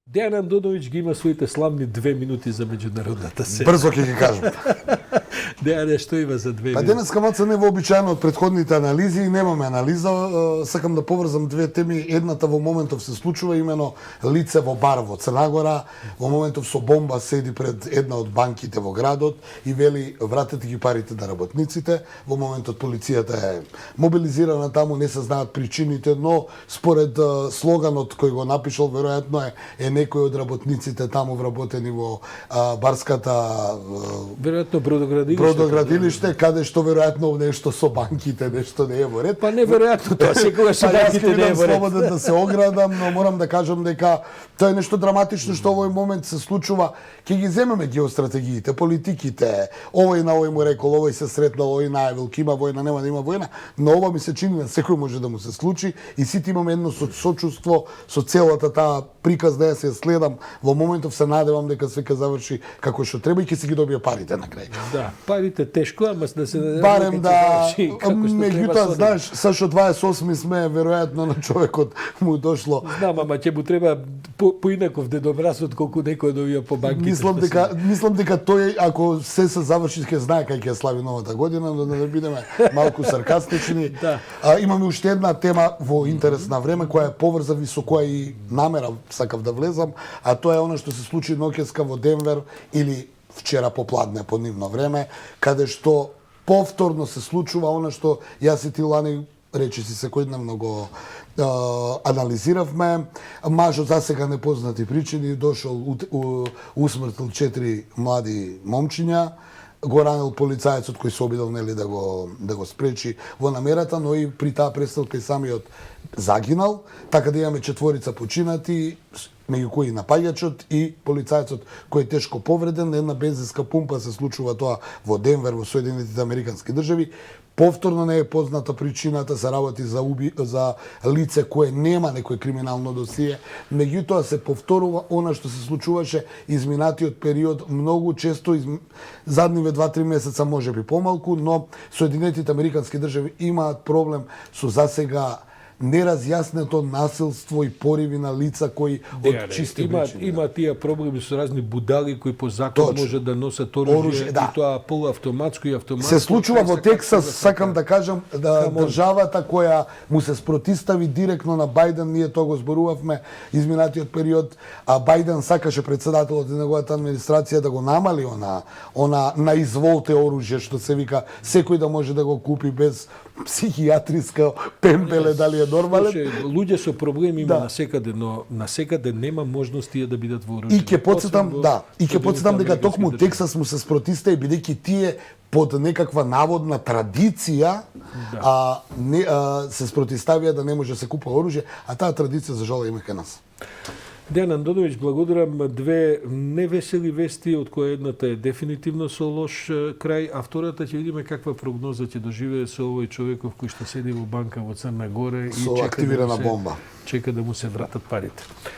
Дејан Андоновиќ ги има своите славни 2 минути за меѓународната сцена. Брзо ќе ги кажам. Дејане, што има за 2 минути? Па денеска маца не вообичаено од претходните анализи и немаме анализа. Сакам да поврзам две теми. Едната во моментов се случува имено лице во бар во Црна Гора. Во моментов со бомба седи пред една од банките во градот и вели вратете ги парите на работниците. Во моментот полицијата е мобилизирана таму, не се знаат причините, но според слоганот кој го напишал веројатно е некој од работниците таму вработени во барската веројатно бродоградилиште, каде што веројатно нешто со банките, нешто не е во ред. Па неверојатно тоа секогаш со банките не е во ред. Слободен да се оградам, но морам да кажам дека тоа е нешто драматично што овој момент се случува. Ќе ги земеме геостратегиите, политиките, овој на овој му рекол, овој се сретнал, овој најавил, ке има војна, нема да има војна, но ова ми се чини на секој може да му се случи и сите имаме едно сочувство со целата таа приказ да ја се следам. Во моментов се надевам дека све ќе заврши како што треба и ќе си ги добија парите на крај. Да, парите тешко, ама да се надевам барем да меѓутоа знаеш, Сашо 28 сме веројатно на човекот му дошло. Знам, ама ќе му треба поинаков дедобрасот колку некој од овие по банките. Мислам дека тој ако се заврши ќе знае кај ќе слави новата година, но да бидеме малку саркастични. Да. Имаме уште една тема во интерес на време која е поврзана со која и намера сакав да влезам, а тоа е она што се случи ноќеска во Денвер или вчера попладне по нивно време, каде што повторно се случува она што јас и ти, Лани, речиси секојдневно го анализиравме. Мажот за сега непознати причини дошол усмртил 4 млади момчиња, го ранил полицајецот кој се обидел нели да го спречи во намерата, но и при таа престрелка и самиот загинал, така да имаме 4 починати, меѓу кои напаѓачот и полицајецот кој е тешко повреден. На една бензинска пумпа се случува тоа во Денвер во Соединетите Американски држави. Повторно не е позната причината, се работи за лице кое нема некој криминално досие. Меѓутоа се повторува она што се случуваше изминатиот период многу често, задниве 2-3 месеца можеби помалку, но Соединетите Американски држави имаат проблем со засега неразјаснето насилство и пориви на лица кои од чисти причини. Има тие проблеми со разни будали кои по закон може да носат оружје, и тоа полуавтоматско и автоматско. Се случува во Тексас, сакам да кажам, да државата која му се спротистави директно на Бајден, ние тоа го зборувавме изминатиот период, а Бајден сакаше председателот и неговата администрација да го намали она на изволте оружје што се вика секој да може да го купи без психијатриска пемпеле, дали е нормален. Луѓе со проблеми има насекаде, но насекаде нема можности да бидат вооружени. И ќе потсетам дека токму Тексас му се спротиста и бидејќи тие под некаква наводна традиција се спротиставија да не може да се купува оружје, а таа традиција за жал има кај нас. Дејан Андоновиќ, благодарам. Две невесели вести, од која едната е дефинитивно со лош крај, а втората ќе видиме каква прогноза ќе доживее со овој човеков кој што седи во банка во Црна Гора и со активирана бомба. Чека да му се вратат парите.